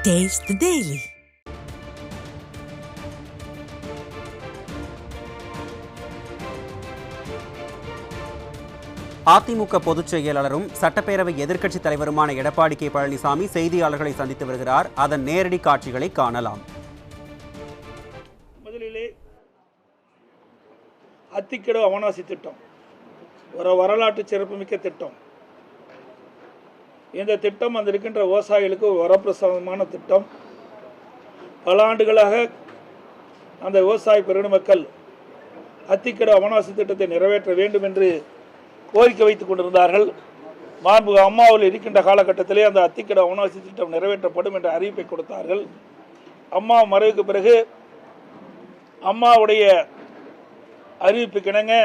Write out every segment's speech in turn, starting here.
Taste the Daily. AIADMK பொதுச் செயலாளரும் சட்டப்பேரவை எதிர்க்கட்சித் தலைவருமான எடப்பாடி கே பழனிசாமி செய்தியாளர்களை சந்தித்து வருகிறார். அதன் நேரடி காட்சிகளை காணலாம். முதலிலே அத்திக்கடவு அவனாசி திட்டம் ஒரு வரலாற்று சிறப்புமிக்க திட்டம். இந்த திட்டம் அந்த இருக்கின்ற விவசாயிகளுக்கு ஒரு வரப்பிரசாதமான திட்டம். பல ஆண்டுகளாக அந்த விவசாய பெருமக்கள் அத்திக்கடவு அவனாசி திட்டத்தை நிறைவேற்ற வேண்டும் என்று கோரிக்கை வைத்துக் கொண்டிருந்தார்கள். மாண்புமிகு அம்மாவில் இருக்கின்ற காலகட்டத்திலே அந்த அத்திக்கடவு அவனாசி திட்டம் நிறைவேற்றப்படும் என்ற அறிவிப்பை கொடுத்தார்கள். அம்மா மறைவுக்கு பிறகு அம்மாவுடைய அறிவிப்புக்கிணங்க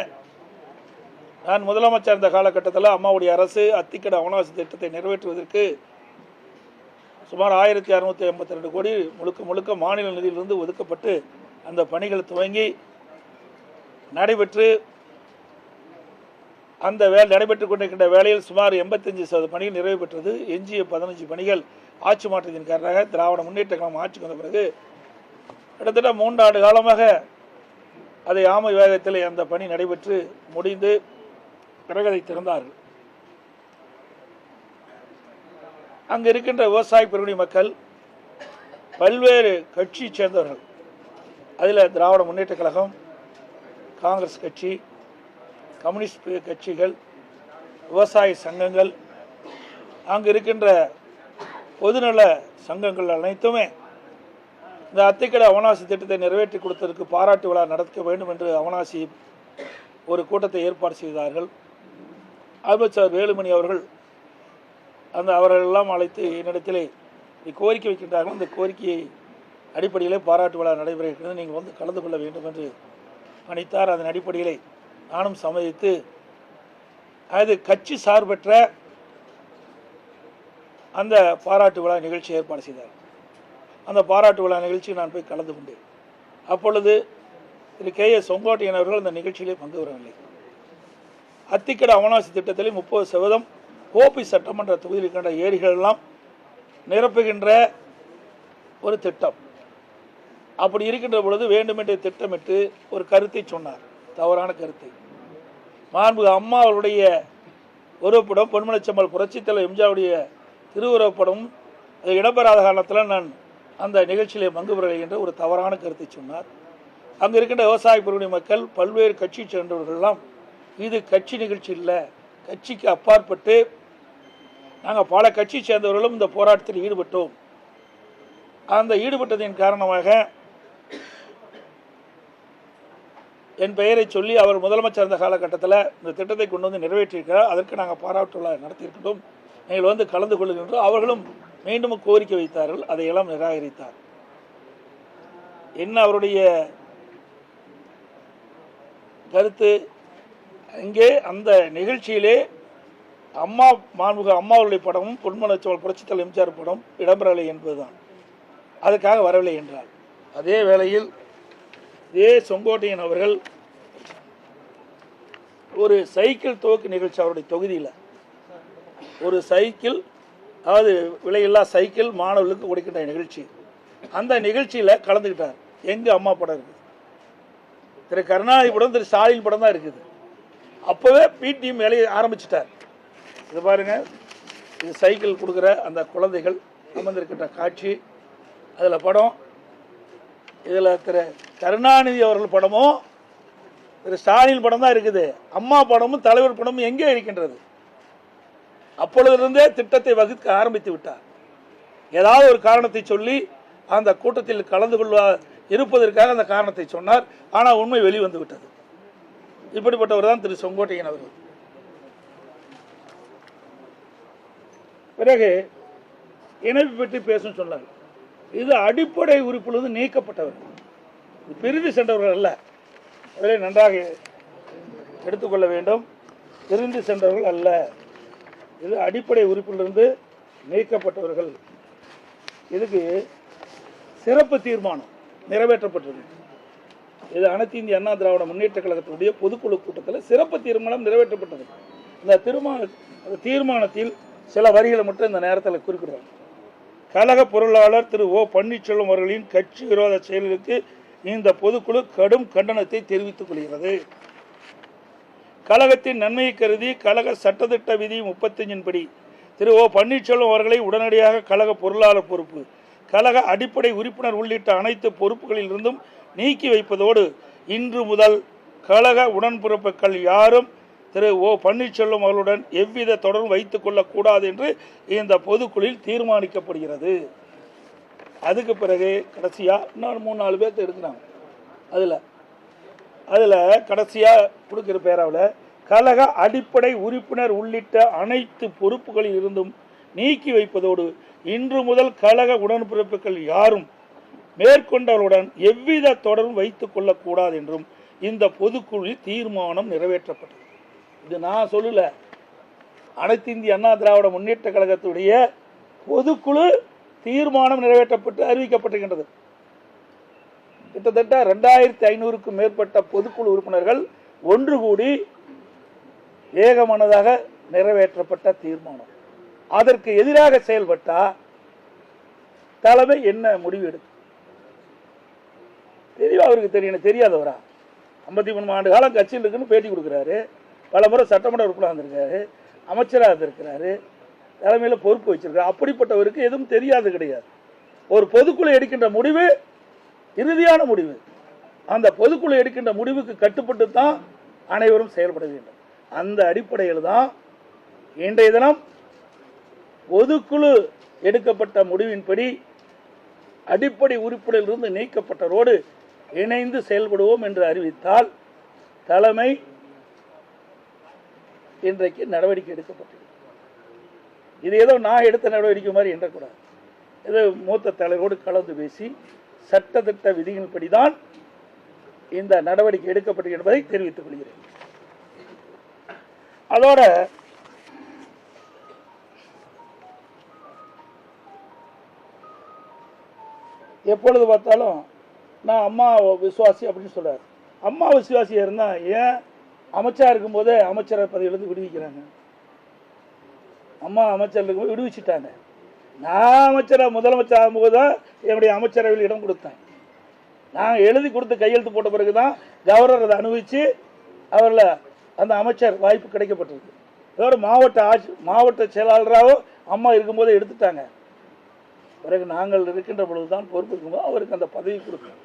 நான் முதலமைச்சர் இருந்த காலகட்டத்தில் அம்மாவுடைய அரசு அத்திக்கடவு அவனாசி திட்டத்தை நிறைவேற்றுவதற்கு சுமார் 1682 கோடி முழுக்க மாநில நிதியிலிருந்து ஒதுக்கப்பட்டு அந்த பணிகள் துவங்கி நடைபெற்று அந்த நடைபெற்றுக் கொண்டிருக்கின்ற வேளையில் சுமார் 85% பணிகள் நிறைவு பெற்றது. எஞ்சிய 15 பணிகள் ஆட்சி மாற்றத்தின் காரணமாக திராவிட முன்னேற்ற கழகம் ஆட்சிக்கு வந்த பிறகு கிட்டத்தட்ட 3 ஆண்டு காலமாக அதை ஆமை வேகத்தில் அந்த பணி நடைபெற்று முடிந்து பிறகு அதை திறந்தார்கள். அங்கு இருக்கின்ற விவசாய பெருங்குடி மக்கள் பல்வேறு கட்சியை சேர்ந்தவர்கள், அதில் திராவிட முன்னேற்ற கழகம், காங்கிரஸ் கட்சி, கம்யூனிஸ்ட் கட்சிகள், விவசாய சங்கங்கள், அங்கு இருக்கின்ற பொதுநல சங்கங்கள் அனைத்துமே இந்த அத்திக்கடவு அவனாசி திட்டத்தை நிறைவேற்றி கொடுத்ததற்கு பாராட்டு விழா நடத்த வேண்டும் என்று அவனாசி ஒரு கூட்டத்தை ஏற்பாடு செய்தார்கள். அமைச்சர் வேலுமணி அவர்கள் அவர்களெல்லாம் அழைத்து என்னிடத்திலே கோரிக்கை வைக்கின்றார்கள். இந்த கோரிக்கையை அடிப்படையிலே பாராட்டு விழா நடைபெறுகிறது, நீங்கள் வந்து கலந்து கொள்ள வேண்டும் என்று பணித்தார். அதன் அடிப்படையிலே நானும் சம்மதித்து அது கட்சி சார்பற்ற அந்த பாராட்டு விழா நிகழ்ச்சி ஏற்பாடு செய்தார். அந்த பாராட்டு விழா நிகழ்ச்சியில் நான் போய் கலந்து கொண்டேன். அப்பொழுது திரு கே எஸ் செங்கோட்டையன் அவர்கள் அந்த நிகழ்ச்சியிலே பங்கு பெறவில்லை. அத்திக்கடவு அவனாசி திட்டத்தில் 30% கோபி சட்டமன்ற தொகுதியில் இருக்கின்ற ஏரிகள் எல்லாம் நிரப்புகின்ற ஒரு திட்டம். அப்படி இருக்கின்ற பொழுது வேண்டுமென்றே திட்டமிட்டு ஒரு கருத்தை சொன்னார், தவறான கருத்தை. மாண்புமிகு அம்மா அவருடைய உருவப்படம், பொன்மனச்செம்மல் புரட்சித் தலைவர் எம்ஜிஆருடைய திருவுருவப்படம் அது இடம்பெறாத காரணத்தில் நான் அந்த நிகழ்ச்சியிலே பங்கு பெறவில்லை என்ற ஒரு தவறான கருத்தை சொன்னார். அங்கே இருக்கின்ற விவசாய பெருங்குடி மக்கள் பல்வேறு கட்சியை சேர்ந்தவர்கள்லாம் இது கட்சி நிகழ்ச்சி இல்லை, கட்சிக்கு அப்பாற்பட்டு நாங்கள் பல கட்சியை சேர்ந்தவர்களும் இந்த போராட்டத்தில் ஈடுபட்டோம். அந்த ஈடுபட்டதின் காரணமாக என் பெயரை சொல்லி அவர் முதலமைச்சர் இருந்த காலகட்டத்தில் இந்த திட்டத்தை கொண்டு வந்து நிறைவேற்றியிருக்கிறார், அதற்கு நாங்கள் பாராட்டு விழா நடத்தியிருக்கட்டும், நீங்கள் வந்து கலந்து கொள்ளுகின்றோம். அவர்களும் மீண்டும் கோரிக்கை வைத்தார்கள், அதையெல்லாம் நிராகரித்தார். என்ன அவருடைய கருத்து? இங்கே அந்த நிகழ்ச்சியிலே மாண்புமிகு அம்மாவுடைய படமும் பொன்மனச்செம்மல் புரட்சித் தலைவர் எம்ஜிஆர் படம் இடம்பெறவில்லை என்பதுதான். அதுக்காக வரவில்லை என்றார். அதே வேளையில் இதே செங்கோட்டையன் அவர்கள் ஒரு சைக்கிள் துவக்கு நிகழ்ச்சி அவருடைய தொகுதியில் ஒரு சைக்கிள், அதாவது விலையில்லா சைக்கிள் மாணவர்களுக்கு கொடுக்கின்ற நிகழ்ச்சி, அந்த நிகழ்ச்சியில் கலந்துக்கிட்டார். எங்கள் அம்மா படம் இருக்குது, திரு கருணாநிதி படம், திரு ஸ்டாலின் படம் தான் இருக்குது. அப்போவே பிடிஎம் வேலையை ஆரம்பிச்சிட்டார். இது பாருங்க, இது சைக்கிள் கொடுக்குற அந்த குழந்தைகள் அமர்ந்திருக்கின்ற காட்சி, அதில் படம். இதில் திரு கருணாநிதி அவர்கள் படமும் திரு ஸ்டாலின் படம் தான் இருக்குது. அம்மா படமும் தலைவர் படமும் எங்கே இருக்கின்றது? அப்பொழுதிருந்தே திட்டத்தை வகுக்க ஆரம்பித்து விட்டார். ஏதாவது ஒரு காரணத்தை சொல்லி அந்த கூட்டத்தில் கலந்து இருப்பதற்காக அந்த காரணத்தை சொன்னார். ஆனால் உண்மை வெளிவந்து விட்டது. இப்படிப்பட்டவர் தான் திரு செங்கோட்டையன் அவர்கள். பிறகு இணைப்பு பற்றி பேசும் சொன்னார். இது அடிப்படை உறுப்பிலிருந்து நீக்கப்பட்டவர், பிரிந்து சென்றவர்கள் அல்ல. அதிலே நன்றாக எடுத்துக்கொள்ள வேண்டும். பிரிந்து சென்றவர்கள் அல்ல, இது அடிப்படை உறுப்பிலிருந்து நீக்கப்பட்டவர்கள். இதுக்கு சிறப்பு தீர்மானம் நிறைவேற்றப்பட்டது. இது அனைத்து இந்திய அண்ணா திராவிட முன்னேற்ற கழகத்தினுடைய பொதுக்குழு கூட்டத்தில் சிறப்பு தீர்மானம் நிறைவேற்றப்பட்டது. இந்த தீர்மானத்தில் சில வரிகளை மட்டும் இந்த நேரத்தில் குறிப்பிடுறாங்க. கழக பொருளாளர் திரு ஓ பன்னீர்செல்வம் அவர்களின் கட்சி விரோத செயல்களுக்கு இந்த பொதுக்குழு கடும் கண்டனத்தை தெரிவித்துக் கொள்கிறது. கழகத்தின் நன்மையை கருதி கழக சட்டத்திட்ட விதி 35 படி திரு ஓ பன்னீர்செல்வம் அவர்களை உடனடியாக கழக பொருளாளர் பொறுப்பு, கழக அடிப்படை உறுப்பினர் உள்ளிட்ட அனைத்து பொறுப்புகளில் இருந்தும் நீக்கி வைப்பதோடு இன்று முதல் கழக உடன்பிறப்புகள் யாரும் திரு ஓ பன்னீர்செல்வம் அவர்களுடன் எவ்வித தொடர்பும் வைத்துக் கொள்ளக்கூடாது என்று இந்த பொதுக்குழுவில் தீர்மானிக்கப்படுகிறது. அதுக்கு பிறகு கடைசியாக இன்னொரு 3-4 பேர்த்து எடுக்கிறாங்க. அதில் கடைசியாக கொடுக்குற பேராவில் கழக அடிப்படை உறுப்பினர் உள்ளிட்ட அனைத்து பொறுப்புகளில் இருந்தும் நீக்கி வைப்பதோடு இன்று முதல் கழக உடன்பிறப்புகள் யாரும் மேற்கொண்டவர்களுடன் எவ்வித தொடர்பும் வைத்துக் கொள்ளக்கூடாது என்றும் இந்த பொதுக்குழுவில் தீர்மானம் நிறைவேற்றப்பட்டது. இது நான் சொல்லல, அனைத்து இந்திய அண்ணா திராவிட முன்னேற்ற கழகத்துடைய பொதுக்குழு தீர்மானம் நிறைவேற்றப்பட்டு அறிவிக்கப்பட்டிருக்கின்றது. கிட்டத்தட்ட 2500க்கும் மேற்பட்ட பொதுக்குழு உறுப்பினர்கள் ஒன்று கூடி ஏகமனதாக நிறைவேற்றப்பட்ட தீர்மானம். அதற்கு எதிராக செயல்பட்டா தலைமை என்ன முடிவு எடுக்கும் தெரியும். அவருக்கு தெரியணும், தெரியாதவரா? 53 ஆண்டு காலம் கட்சியில் இருக்குன்னு பேட்டி கொடுக்குறாரு, பல முறை சட்டமன்ற உறுப்பினர் வந்திருக்காரு, அமைச்சராக இருந்திருக்கிறாரு, தலைமையில் பொறுப்பு வச்சிருக்காரு. அப்படிப்பட்டவருக்கு எதுவும் தெரியாது கிடையாது. ஒரு பொதுக்குழு எடுக்கின்ற முடிவு இறுதியான முடிவு. அந்த பொதுக்குழு எடுக்கின்ற முடிவுக்கு கட்டுப்பட்டு தான் அனைவரும் செயல்பட வேண்டும். அந்த அடிப்படையில் தான் இன்றைய தினம் பொதுக்குழு எடுக்கப்பட்ட முடிவின்படி அடிப்படை உறுப்பினரிலிருந்து நீக்கப்பட்டவரோடு இணைந்து செயல்படுவோம் என்று அறிவித்தால் தலைமை இன்றைக்கு நடவடிக்கை எடுக்கப்பட்டது. இது ஏதோ நான் எடுத்த நடவடிக்கை மாதிரி எண்ணக்கூடாது. இது மூத்த தலைவரோடு கலந்து பேசி சட்டத்திட்ட விதிகளின்படிதான் இந்த நடவடிக்கை எடுக்கப்பட்டது என்பதை தெரிவித்துக் கொள்கிறேன். அதோட எப்பொழுது பார்த்தாலும் நான் அம்மா விசுவாசி அப்படின்னு சொல்றாரு. அம்மா விசுவாசியா இருந்தா ஏன் அமைச்சா இருக்கும்போதே அமைச்சரை பதவியிலிருந்து விடுவிக்கிறாங்க? அம்மா அமைச்சர் இருக்கும்போது விடுவிச்சுட்டாங்க. நான் முதலமைச்சர் ஆகும்போது தான் என்னுடைய அமைச்சரவையில் இடம் கொடுத்தேன். நான் எழுதி கொடுத்து கையெழுத்து போட்ட பிறகு தான் கவர்னர் அதை அனுபவித்து அவரில் அந்த அமைச்சர் வாய்ப்பு கிடைக்கப்பட்டிருக்கு. இதோட மாவட்ட செயலாளராகவோ அம்மா இருக்கும்போதே எடுத்துட்டாங்க. பிறகு நாங்கள் இருக்கின்ற பொழுதுதான் பொறுப்பு இருக்கும்போது அவருக்கு அந்த பதவி கொடுக்கும்.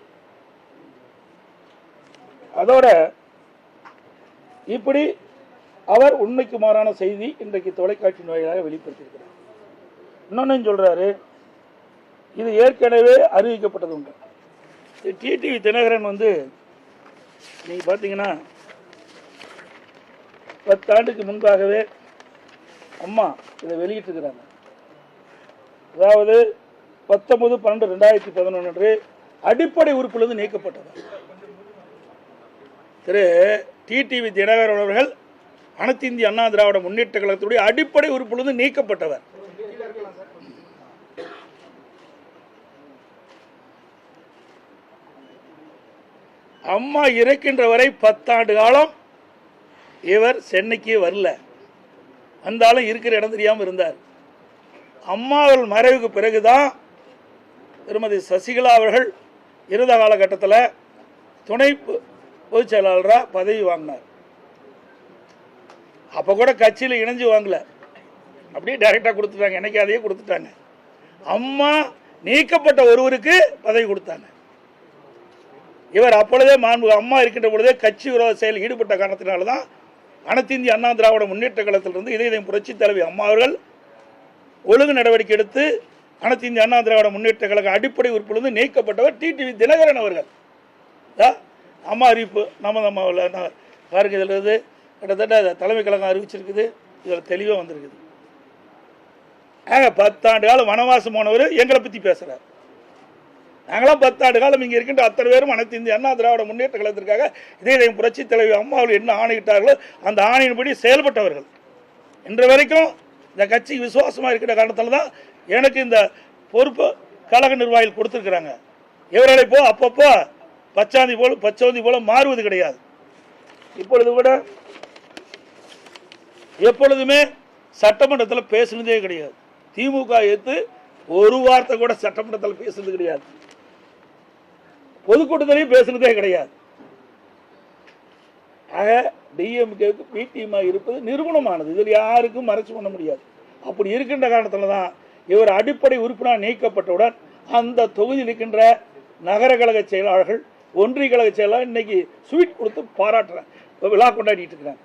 அதோட இப்படி அவர் உண்மைக்கு மாறான செய்தி இன்றைக்கு தொலைக்காட்சி வாயிலாக வெளிப்படுத்தியிருக்கிறார். இன்னொன்னு சொல்றாரு, இது ஏற்கனவே அறிவிக்கப்பட்டது உண்டு. டிடிவி தினகரன் நீங்க பார்த்தீங்கன்னா 10 ஆண்டுக்கு முன்பாகவே அம்மா இதை வெளியிட்டிருக்கிறாங்க. அதாவது 19/12/2011 அன்று அடிப்படை உறுப்பிலிருந்து நீக்கப்பட்டவர் திரு டிடிவி தினகரன் அவர்கள் அனைத்து இந்திய அண்ணா திராவிட முன்னேற்ற கழகத்துடைய அடிப்படை உறுப்பிலிருந்து நீக்கப்பட்டவர். அம்மா இறக்கின்ற வரை 10 ஆண்டு காலம் இவர் சென்னைக்கு வரல. அந்த ஆளும் இருக்கிற இடம் தெரியாமல் இருந்தார். அம்மா அவர்கள் மறைவுக்கு பிறகுதான் திருமதி சசிகலா அவர்கள் இறுத காலகட்டத்தில் துணை பொதுச் செயலாளராக பதவி வாங்கினார். அப்போ கூட கட்சியில் இணைஞ்சு வாங்கல, அப்படியே டைரக்டாக கொடுத்துட்டாங்க. எனக்கு அதையே கொடுத்துட்டாங்க. அம்மா நீக்கப்பட்ட ஒருவருக்கு பதவி கொடுத்தாங்க. இவர் அப்பொழுதே அம்மா இருக்கின்ற பொழுதே கட்சி விரோத செயல் ஈடுபட்ட காரணத்தினால்தான் அனைத்து இந்திய அண்ணா திராவிட முன்னேற்ற கழகத்திலிருந்து இதயம் புரட்சி தலைவி அம்மா அவர்கள் ஒழுங்கு நடவடிக்கை எடுத்து அனைத்து இந்திய அண்ணா திராவிட முன்னேற்ற கழக அடிப்படை உறுப்பிலிருந்து நீக்கப்பட்டவர் டிடிவி தினகரன் அவர்கள். அம்மா அறிவிப்பு அம்மாவில் பாருங்க, இதில் இருந்து கிட்டத்தட்ட தலைமை கழகம் அறிவிச்சிருக்குது. இதில் தெளிவாக வந்திருக்குது. 10 ஆண்டு காலம் வனவாசம் போனவர் எங்களை பற்றி பேசுகிறார். நாங்களாம் 10 ஆண்டு காலம் இங்கே இருக்கின்ற அத்தனை பேரும் அனைத்து இந்திய அண்ணா திராவிட முன்னேற்ற கழகத்திற்காக இதயம் புரட்சி தலைவி அம்மா அவர்கள் என்ன ஆணையிட்டார்களோ அந்த ஆணையின்படி செயல்பட்டவர்கள். இன்று வரைக்கும் இந்த கட்சிக்கு விசுவாசமாக இருக்கிற காரணத்தால் தான் எனக்கு இந்த பொறுப்பு கழக நிர்வாகிகள் கொடுத்துருக்குறாங்க. இவர்களை அப்பப்போ பச்சோந்தி போல மாறுவது கிடையாது. இப்பொழுது கூட எப்பொழுதுமே சட்டமன்றத்தில் பேசுனதே கிடையாது. திமுக எடுத்து ஒரு வார்த்தை கூட சட்டமன்றத்தில் பேசுறது கிடையாது, பொதுக்கூட்டத்திலையும் பேசுறதே கிடையாது. ஆக டிஎம்கேவுக்கு பிடிஎம்மா இருப்பது நிறுவனமானது, இதில் யாருக்கும் மறைச்சு பண்ண முடியாது. அப்படி இருக்கின்ற காரணத்தில் தான் இவர் அடிப்படை உறுப்பினர் நீக்கப்பட்டவுடன் அந்த தொகுதியில் இருக்கின்ற நகர கழக செயலாளர்கள், ஒன்றிய கழக செயலாளர் இன்னைக்கு ஸ்வீட் கொடுத்து பாராட்டுறேன், விழா கொண்டாடிட்டு இருக்கிறாங்க.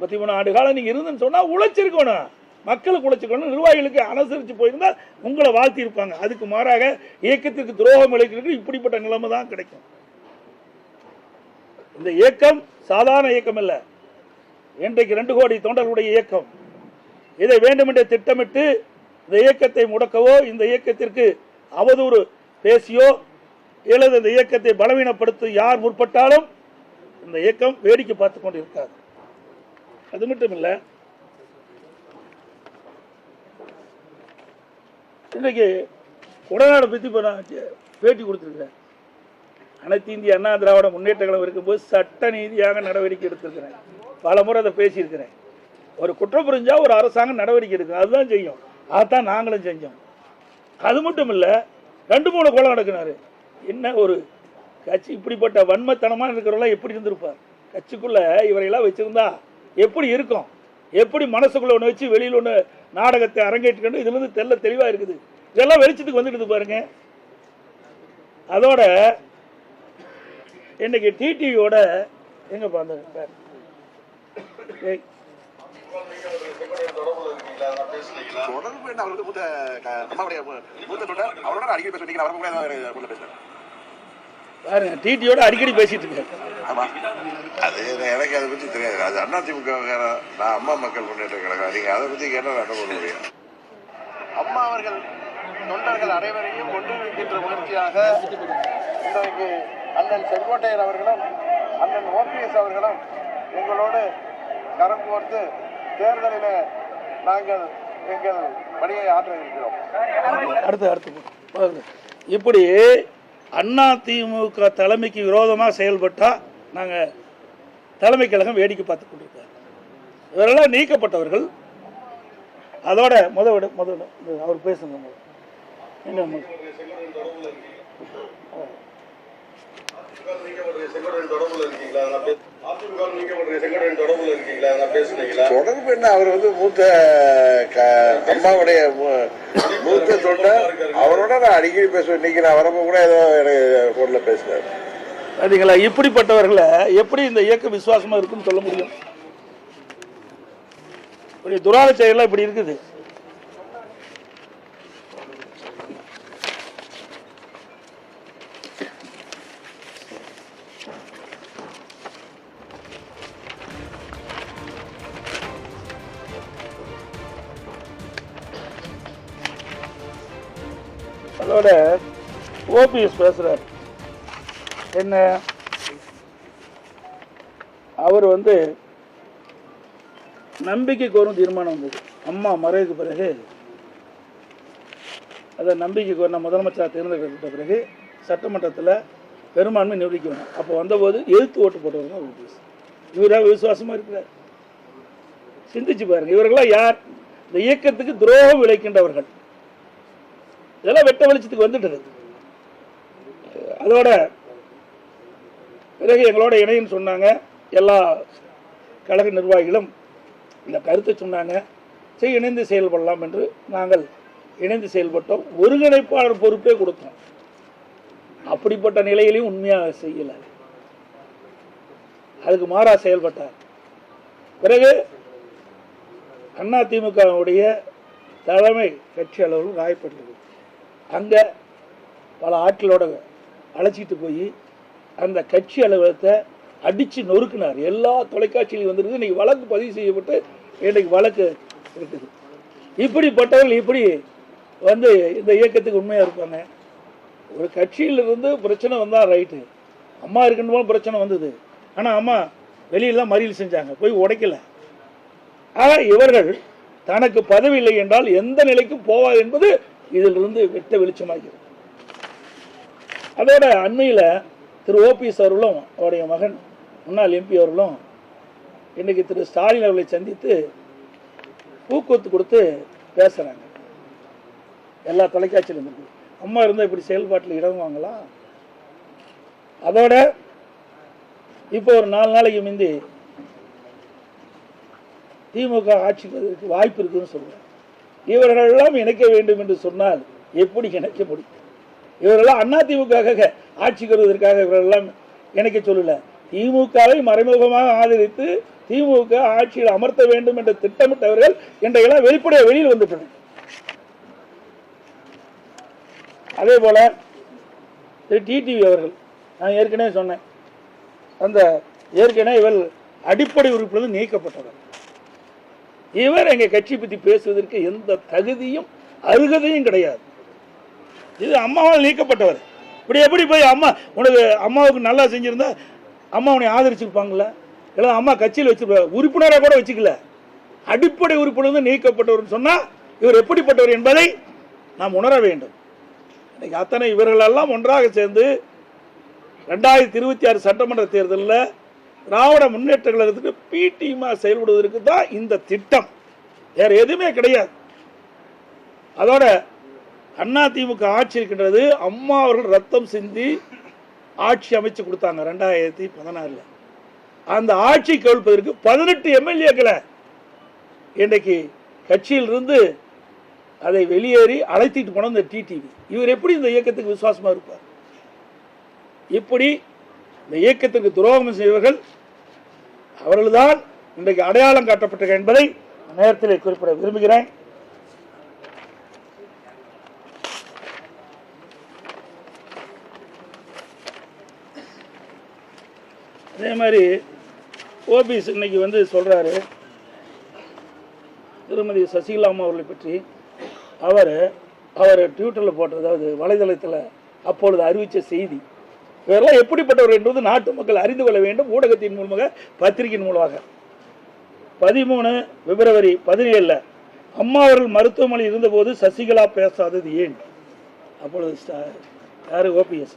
33 ஆண்டு காலம் நீங்கள் இருந்துன்னு சொன்னால் உழைச்சிருக்கணும், மக்களுக்கு உழைச்சிக்கணும், நிர்வாகிகளுக்கு அனுசரித்து போயிருந்தால் உங்களை வாழ்த்தி இருப்பாங்க. அதுக்கு மாறாக இயக்கத்திற்கு துரோகம் இழைக்கிறதுக்கு இப்படிப்பட்ட நிலைமை தான் கிடைக்கும். இந்த இயக்கம் சாதாரண இயக்கம் இல்லை, இன்றைக்கு 2 கோடி தொண்டர்களுடைய இயக்கம். இதை வேண்டுமென்றே திட்டமிட்டு இந்த இயக்கத்தை முடக்கவோ, இந்த இயக்கத்திற்கு அவதூறு பேசியோ அல்லது இந்த இயக்கத்தை பலவீனப்படுத்த யார் முற்பட்டாலும் இந்த இயக்கம் வேடிக்கை பார்த்து கொண்டு இருக்காது. அது மட்டும் இல்லை, இன்றைக்கு உடனாட பற்றி பேட்டி கொடுத்துருக்கிறேன். அனைத்து இந்திய அண்ணா திராவிட முன்னேற்ற கழகம் இருக்கும்போது சட்ட நீதியாக நடவடிக்கை எடுத்திருக்கிறேன். பல முறை அதை பேசியிருக்கிறேன். ஒரு குற்றம் புரிஞ்சா ஒரு அரசாங்கம் நடவடிக்கை எடுக்கும், அதுதான் செய்யும். அதான் நாங்களும் செஞ்சோம். அது மட்டும் இல்லை, 2-3 கொலை நடக்கினாரு. என்ன ஒரு கட்சி இப்படிப்பட்ட வன்மத்தனமாக இருக்கிறவங்களாம் எப்படி இருந்திருப்பார்? கட்சிக்குள்ள இவரையெல்லாம் வச்சிருந்தா எப்படி இருக்கும்? எப்படி மனசுக்குள்ள ஒன்று வச்சு வெளியில் ஒன்று நாடகத்தை அரங்கேற்றிக்கணும்? இதுல இருந்து தெளிவாக இருக்குது. இதெல்லாம் வெளிச்சத்துக்கு வந்துடுது பாருங்க. அதோட இன்னைக்கு டிடிவியோட எங்க பாருங்க, டிடியோட அடிக்கடி பேசிட்டு இருக்கேன். அது எனக்கு அதை பற்றி தெரியாது. அது அதிமுக, நான் அம்மா மக்கள் முன்னேற்ற கழகம். நீங்க அதை பற்றி கேட்டால் என்ன பண்ண முடியும்? அம்மா அவர்கள் தொண்டர்கள் அனைவரையும் ஒன்றிணைக்கின்ற முயற்சியாக இன்றைக்கு அண்ணன் செங்கோட்டையன் அவர்களும் அண்ணன் ஓபிஎஸ் அவர்களும் எங்களோடு கரம் கோர்த்து தேர்தலில் நாங்கள் எங்கள் பணியை ஆற்ற இருக்கிறோம். அடுத்து இப்படி அதிமுக தலைமைக்கு விரோதமாக செயல்பட்டா நாங்கள் தலைமை கழகம் வேடிக்கை பார்த்து கொண்டிருக்காங்க. இவரெல்லாம் நீக்கப்பட்டவர்கள். அதோட முதல் அவர் பேசுங்க. தொடர்பு என்ன? அவர் மூத்த அம்மாவுடைய மூத்த தொண்டர். அவரோட நான் அடிக்கடி பேசுவேன். இன்னைக்கு நான் வரப்போ கூட ஏதோ எனக்கு போன்ல பேசுறாரு. அதுங்களா இப்படிப்பட்டவர்களை எப்படி இந்த இயக்க விசுவாசமா இருக்குன்னு சொல்ல முடியும்? இப்படி துராக செயலாம் இப்படி இருக்குது. அதோட ஓபிஎஸ் பேசுறார் என்ன, அவர் நம்பிக்கை கோரும் தீர்மானம் வந்தது அம்மா மறைவுக்கு பிறகு. அதை நம்பிக்கை கோரின முதலமைச்சராக தேர்ந்தெடுக்கப்பட்ட பிறகு சட்டமன்றத்தில் பெரும்பான்மை நிரூபிக்கணும். அப்போ வந்தபோது எதிர்த்து ஓட்டு போட்டவர் தான் ஓபிஎஸ். இவராக விசுவாசமாக இருக்கிறார். சிந்திச்சு பாருங்க, இவர்களாம் யார்? இந்த இயக்கத்துக்கு துரோகம் விளைக்கின்றவர்கள். இதெல்லாம் வெட்ட வெளிச்சத்துக்கு வந்துட்டது. அதோட பிறகு எங்களோட இணைன்னு சொன்னாங்க. எல்லா கழக நிர்வாகிகளும் இந்த கருத்தை சொன்னாங்க. சரி, இணைந்து செயல்படலாம் என்று நாங்கள் இணைந்து செயல்பட்டோம். ஒருங்கிணைப்பாளர் பொறுப்பே கொடுத்தோம். அப்படிப்பட்ட நிலையிலையும் உண்மையாக செய்யலை, அதுக்கு மாறா செயல்பட்டார். பிறகு அதிமுகவுடைய தலைமை கட்சி அளவில் ராயப்பட்டது. அங்கே பல ஆட்களோட அழைச்சிட்டு போய் அந்த கட்சி அலுவலகத்தை அடித்து நொறுக்கினார். எல்லா தொலைக்காட்சியிலையும் வந்துருக்கு. இன்னைக்கு வழக்கு பதிவு செய்யப்பட்டு இன்றைக்கு வழக்கு இருக்குது. இப்படிப்பட்டவர்கள் இப்படி இந்த இயக்கத்துக்கு உண்மையாக இருப்பாங்க. ஒரு கட்சியிலிருந்து பிரச்சனை வந்தால் ரைட்டு. அம்மா இருக்குன்னு பிரச்சனை வந்தது. ஆனால் அம்மா வெளியில் தான் மறியல் செஞ்சாங்க, போய் உடைக்கல. ஆக இவர்கள் தனக்கு பதவி இல்லை என்றால் எந்த நிலைக்கும் போவாது என்பது இதிலிருந்து வெட்ட வெளிச்சமாகிறது. அதோட அண்மையில் திரு ஓபிஎஸ் அவர்களும் அவருடைய மகன் முன்னாள் எம்பி அவர்களும் இன்னைக்கு திரு ஸ்டாலின் அவர்களை சந்தித்து ஊக்குவித்து கொடுத்து பேசுகிறாங்க. எல்லா தொலைக்காட்சியிலும் இருக்கு. அம்மா இருந்தால் இப்படி செயல்பாட்டில் இடங்குவாங்களா? அதோட இப்போ ஒரு 4 நாளைக்கு முந்தி திமுக ஆட்சிக்கு வருவதற்கு வாய்ப்பு இருக்குன்னு சொல்றேன். இவர்களெல்லாம் இணைக்க வேண்டும் என்று சொன்னால் எப்படி இணைக்க முடியும்? இவரெல்லாம் அதிமுக ஆட்சிக்கு வருவதற்காக இவரெல்லாம் இணைக்க சொல்லல. திமுகவை மறைமுகமாக ஆதரித்து திமுக ஆட்சியில் அமர்த்த வேண்டும் என்று திட்டமிட்டவர்கள் இன்றையெல்லாம் வெளிப்படையாக வெளியில் வந்துட்டனர். அதே போல டிடிவி அவர்கள், நான் ஏற்கனவே சொன்னேன், அந்த ஏற்கனவே இவர் அடிப்படை உறுப்பினர் நீக்கப்பட்டவர். இவர் எங்க கட்சி பற்றி பேசுவதற்கு எந்த தகுதியும் அருகதையும் கிடையாது. இது அம்மாவால் நீக்கப்பட்டவர். இப்படி எப்படி போய் அம்மா உனக்கு அம்மாவுக்கு நல்லா செஞ்சிருந்தா அம்மா உன்னை ஆதரிச்சிருப்பாங்களா? இல்லை அம்மா கட்சியில் வச்சிருப்பாங்க, உறுப்பினராக கூட வச்சுக்கல. அடிப்படை உறுப்பினர் நீக்கப்பட்டவர் சொன்னா இவர் எப்படிப்பட்டவர் என்பதை நாம் உணர வேண்டும். இன்னைக்கு அத்தனை இவர்களெல்லாம் ஒன்றாக சேர்ந்து 2026 சட்டமன்ற தேர்தலில் திராவிட முன்னேற்ற கழகத்துக்கு பிடிமா செயல்படுவதற்கு தான் இந்த திட்டம், வேற எதுவுமே கிடையாது. அதோட அதிமுக ஆட்சி இருக்கின்றது. அம்மா அவர்கள் ரத்தம் சிந்தி ஆட்சி அமைச்சு கொடுத்தாங்க 2016. அந்த ஆட்சி கவிழ்ப்பதற்கு 18 எம்எல்ஏக்களை இன்றைக்கு கட்சியிலிருந்து அதை வெளியேறி அழைத்திட்டு போன இந்த டிடிவி, இவர் எப்படி இந்த இயக்கத்துக்கு விசுவாசமா இருப்பார்? இப்படி இந்த இயக்கத்திற்கு துரோகம் செய்வர்கள் அவர்கள்தான் இன்றைக்கு அடையாளம் காட்டப்பட்ட என்பதை நேரத்தில் குறிப்பிட விரும்புகிறேன். அதே மாதிரி ஓபிஎஸ் இன்னைக்கு சொல்றாரு திருமதி சசிகலா அம்மா அவர்களை பற்றி. அவர் ட்விட்டரில் போட்டது, அதாவது வலைதளத்தில் அப்பொழுது அறிவித்த செய்தி, இவரெல்லாம் எப்படிப்பட்டவர் என்பது நாட்டு மக்கள் அறிந்து கொள்ள வேண்டும். ஊடகத்தின் மூலமாக, பத்திரிகையின் மூலமாக 13 பிப்ரவரி 17 அம்மா அவர்கள் மருத்துவமனையில் இருந்தபோது சசிகலா பேசாதது ஏன்? அப்பொழுது யாரு? ஓபிஎஸ்.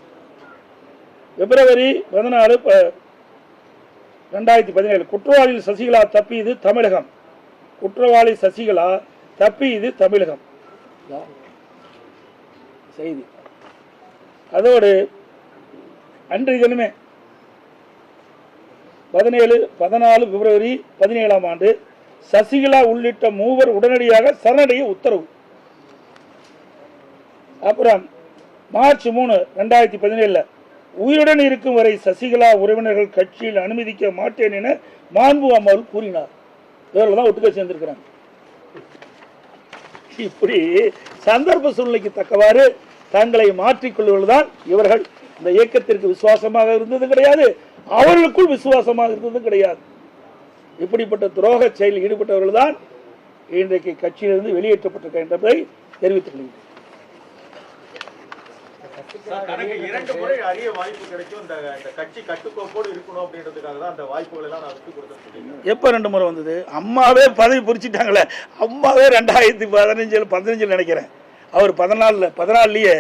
பிப்ரவரி 14 2017 குற்றவாளியில் சசிகலா தப்பியது தமிழகம். குற்றவாளி சசிகலா தப்பியது தமிழகம் செய்தி. அதோடு அன்றைய தினமே 14 பிப்ரவரி 17 சசிகலா உள்ளிட்ட 3 உடனடியாக சரணடைய உத்தரவு. அப்புறம் மார்ச் 3 2017 உயிருடன் இருக்கும் வரை சசிகலா உறவினர்கள் கட்சியில் அனுமதிக்க மாட்டேன் என மாண்பு அம்மாள் கூறினார். இவர்கள் தான் ஒட்டுக்க சேர்ந்திருக்கிறாங்க. இப்படி சந்தர்ப்ப சூழ்நிலைக்கு தக்கவாறு தங்களை மாற்றிக்கொள்வதுதான் இவர்கள். இந்த இயக்கத்திற்கு விசுவாசமாக இருந்தது கிடையாது, அவர்களுக்குள் விசுவாசமாக இருந்தது கிடையாது. இப்படிப்பட்ட துரோக செயலில் ஈடுபட்டவர்கள் தான் இன்றைக்கு கட்சியிலிருந்து வெளியேற்றப்பட்டிருக்க என்பதை தெரிவித்துக் கொள்கிறேன். தனக்கு 2 முறை அறிய வாய்ப்பு கிடைக்கும், இந்த கட்சி கட்டுக்கோப்போடு இருக்கணும் அப்படின்றதுக்காக தான் அந்த வாய்ப்புகள் எல்லாம் நான் விட்டு கொடுத்துருக்கேன். எப்ப 2 முறை வந்தது? அம்மாவே பதவி புரிச்சிட்டாங்களே. அம்மாவே 2015 நினைக்கிறேன், அவர் 14லயே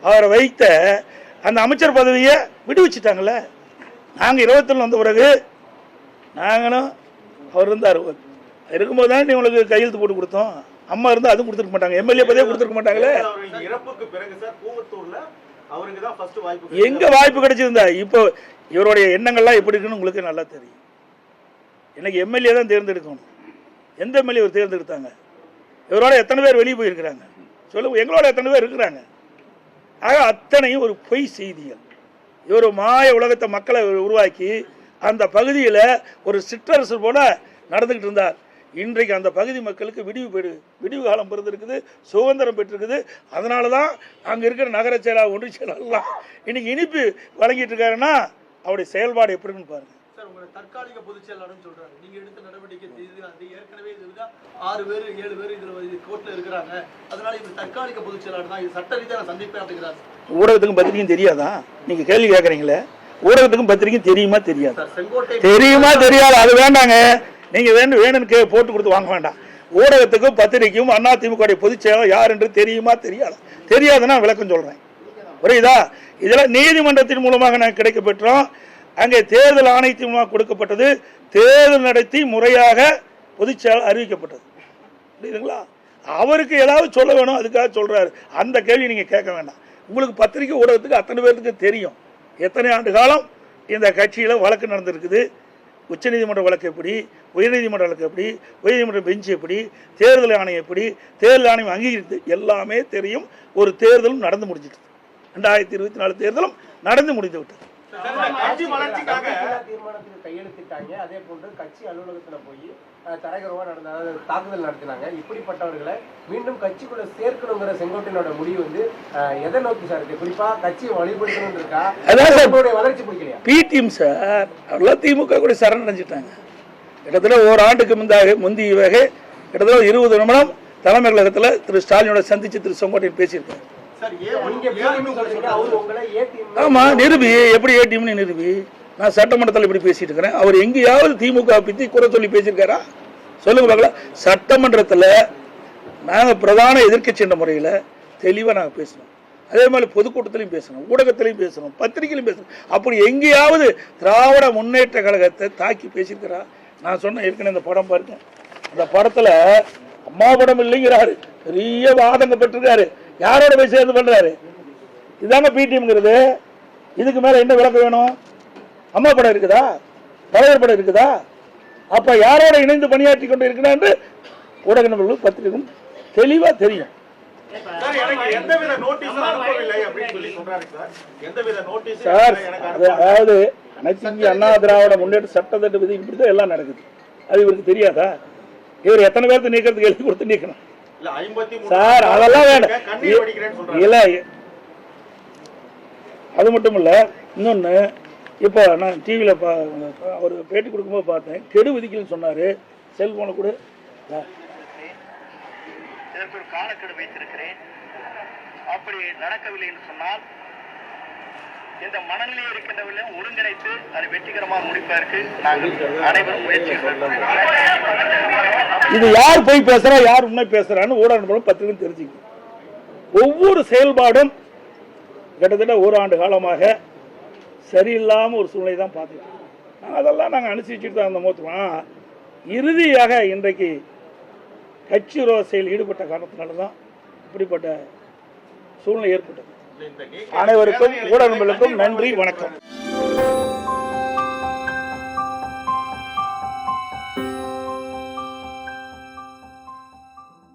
அவரை வைத்த அந்த அமைச்சர் பதவியை விடுவிச்சுட்டாங்களே. நாங்க 21 வந்த பிறகு நாங்களும் அவர் இருந்தார் இருக்கும்போது தான் உங்களுக்கு கையெழுத்து போட்டு கொடுத்தோம். அம்மா இருந்தா அதுவும் கொடுத்துருக்க மாட்டாங்க, எம்எல்ஏ பதவியே கொடுத்துருக்க மாட்டாங்களே. இறப்புக்கு பிறகு சார் கூவத்தூர்ல அவருக்கு தான் ஃபர்ஸ்ட் வாய்ப்பு. எங்க வாய்ப்பு கிடைச்சிருந்தா? இப்போ இவருடைய எண்ணங்கள்லாம் எப்படி இருக்குன்னு உங்களுக்கு நல்லா தெரியும். எனக்கு எம்எல்ஏ தான் தேர்ந்தெடுக்கணும். எந்த எம்எல்ஏ இவர் தேர்ந்தெடுத்தாங்க? இவரோட எத்தனை பேர் வெளியே போயிருக்கிறாங்க சொல்லுங்க, எங்களோட எத்தனை பேர் இருக்கிறாங்க? ஆக அத்தனையும் ஒரு பொய் செய்திகள். இவர் மாய உலகத்தை மக்களை உருவாக்கி அந்த பகுதியில் ஒரு சிற்றரசு போல நடந்துகிட்டு இருந்தார். இன்றைக்கு அந்த பகுதி மக்களுக்கு விடிவு காலம் பிறந்திருக்குது, சுதந்திரம் பெற்றிருக்குது. அதனால தான் அங்கே இருக்கிற நகர செயலாளர், ஒன்றிய செயலாளர்லாம் இன்னைக்கு இனிப்பு வழங்கிட்டு இருக்காருன்னா அவருடைய செயல்பாடு எப்படி இருக்குன்னு பாருங்க. சார், உங்களை தற்காலிக பொதுச் செயலாளர்னு சொல்றாங்க. நீங்க எடுத்த நடவடிக்கை ஏற்கனவே 6 பேர் 7 பேர் இதுல கோர்ட்ல இருக்கிறாங்க. அதனால இது தற்காலிக பொதுச் செயலாளர் தான், இது சட்ட ரீதியான சந்திப்பேன் அப்படிங்கிறார். ஊடகத்துக்கும் பத்திரிக்கையும் தெரியாதா? நீங்க கேள்வி கேட்கறீங்களே, ஊடகத்துக்கும் பத்திரிக்கையும் தெரியுமா தெரியாது? தெரியுமா தெரியாது? அது வேண்டாங்க, நீங்க வேணும்னு போட்டு கொடுத்து வாங்க வேண்டாம். ஊடகத்துக்கும் பத்திரிக்கையும் அதிமுக பொதுச் செயலாளர் யார் என்று தெரியுமா தெரியாது? தெரியாதுன்னா விளக்கம் சொல்றேன், புரியுதா? இதெல்லாம் நீதிமன்றத்தின் மூலமாக நாங்கள் கிடைக்க பெற்றோம். அங்கே தேர்தல் ஆணையத்தின் மூலமாக கொடுக்கப்பட்டது. தேர்தல் நடத்தி முறையாக பொதுச் செயலாளர் அறிவிக்கப்பட்டது, புரியுதுங்களா? அவருக்கு ஏதாவது சொல்ல வேணும், அதுக்காக சொல்கிறாரு. அந்த கேள்வி நீங்கள் கேட்க வேண்டாம். உங்களுக்கு பத்திரிகை ஊடகத்துக்கு அத்தனை பேருக்கு தெரியும் எத்தனை ஆண்டு காலம் இந்த கட்சியில் வழக்கு நடந்திருக்குது. உச்சநீதிமன்ற வழக்கு எப்படி, உயர்நீதிமன்ற வழக்கு எப்படி, உயர்நீதிமன்ற பெஞ்ச் எப்படி, தேர்தல் ஆணையம் எப்படி, தேர்தல் ஆணையம் அங்கீகரித்து எல்லாமே தெரியும். ஒரு தேர்தலும் நடந்து முடிஞ்சிட்டு, 2024 தேர்தலும் நடந்து முடிந்து விட்டது. கட்சி வளர்ச்சிக்காக தீர்மானத்துக்கு கையெழுத்திட்டாங்க. அதே போன்று கட்சி அலுவலகத்துல போய் தரகரவா நடந்த தாக்குதல் நடத்தினாங்க. இப்படிப்பட்டவர்களை மீண்டும் கட்சிக்குள்ள சேர்க்கணுங்கிற செங்கோட்டையனோட முடிவு வந்து எதை நோக்கி சார் இருக்கு? குறிப்பா கட்சியை வழிபடுத்தணும் இருக்கா, வளர்ச்சி பிடிக்கலையா? பிடிஎம் சார் எல்லாம் திமுக கூட சரணடைஞ்சிட்டாங்க. கிட்டத்தட்ட ஓராண்டுக்கு முந்தைய கிட்டத்தட்ட 20 நிமிடம் தலைமை கழகத்தில் திரு ஸ்டாலினோட சந்திச்சு திரு செங்கோட்டையன் பேசியிருக்காரு. ஆமா, நிரூபி எப்படி ஏடிஎம்னு நிரூபி. நான் சட்டமன்றத்தில் இப்படி பேசிட்டு இருக்கிறேன். அவர் எங்கேயாவது திமுக பத்தி குறை சொல்லி பேசியிருக்காரா? சொல்லுங்க பார்க்கலாம். சட்டமன்றத்தில் நாங்கள் பிரதான எதிர்க்கட்சி என்ற முறையில் தெளிவாக நாங்கள் பேசணும். அதே மாதிரி பொதுக்கூட்டத்திலையும் பேசணும், ஊடகத்திலையும் பேசணும், பத்திரிகையிலும் பேசணும். அப்படி எங்கேயாவது திராவிட முன்னேற்ற கழகத்தை தாக்கி பேசியிருக்கிறா? நான் சொன்ன ஏற்கனவே இந்த படம் பாருங்க. அந்த படத்தில் அம்மா படம் இல்லைங்கிறாரு, பெரிய வாதங்க பெற்றிருக்காரு. யாரோட போய் சேர்ந்து பண்றாரு? இதாங்க பிடிஎம்ங்கிறது. இதுக்கு மேல என்ன விளக்கம் வேணும்? அம்மா படம் இருக்குதா, தலைவர் படம் இருக்குதா? அப்ப யாரோட இணைந்து பணியாற்றி கொண்டு இருக்கிறார் என்று ஊடக நபர்களும் பத்திரிகையும் தெளிவா தெரியும். சார், அதாவது அனைத்து இந்திய அண்ணா திராவிட முன்னேற்ற சட்டத்திட்ட விதி இப்படிதான் எல்லாம் நடக்குது. அது இவருக்கு தெரியாதா? இவர் எத்தனை பேருக்கு நீக்கிறதுக்கு எழுதி கொடுத்து நீக்கணும் சார்? அதெல்லாம் வேண்டாம். இல்ல, அது மட்டும் இல்ல, இன்னொன்னு, இப்போ நான் டிவியில் ஒரு பேட்டி கொடுக்கும்போது பார்த்தேன், கெடு விதிக்கலன்னு சொன்னாரு. செல்போனை கூட இதற்கு ஒரு காலக்கெடு வைத்திருக்கிறேன். அப்படி நடக்கவில்லை என்று சொன்னால் இந்த மனநிலை இருக்கின்றவர்கள ஒருங்கிணைத்து அதை வெற்றிகரமாக முடிப்பதற்கு நாங்கள் அனைவரும் முயற்சி. இது யார் போய் பேசுறா, யார் உண்மை பேசுறான்னு ஊடகம் பத்திரிகை தெரிஞ்சுக்கணும். ஒவ்வொரு செயல்பாடும் கிட்டத்தட்ட ஓராண்டு காலமாக சரியில்லாம ஒரு சூழ்நிலை தான் பார்த்துட்டு அதெல்லாம் நாங்கள் அனுசரிச்சுட்டு தான் அந்த மோத்துவோம். இறுதியாக இன்றைக்கு கட்சி விரோத செயல் ஈடுபட்ட காரணத்தினால தான் இப்படிப்பட்ட சூழ்நிலை ஏற்பட்டது. அனைவருக்கும் ஊடகங்களுக்கும் நன்றி, வணக்கம்.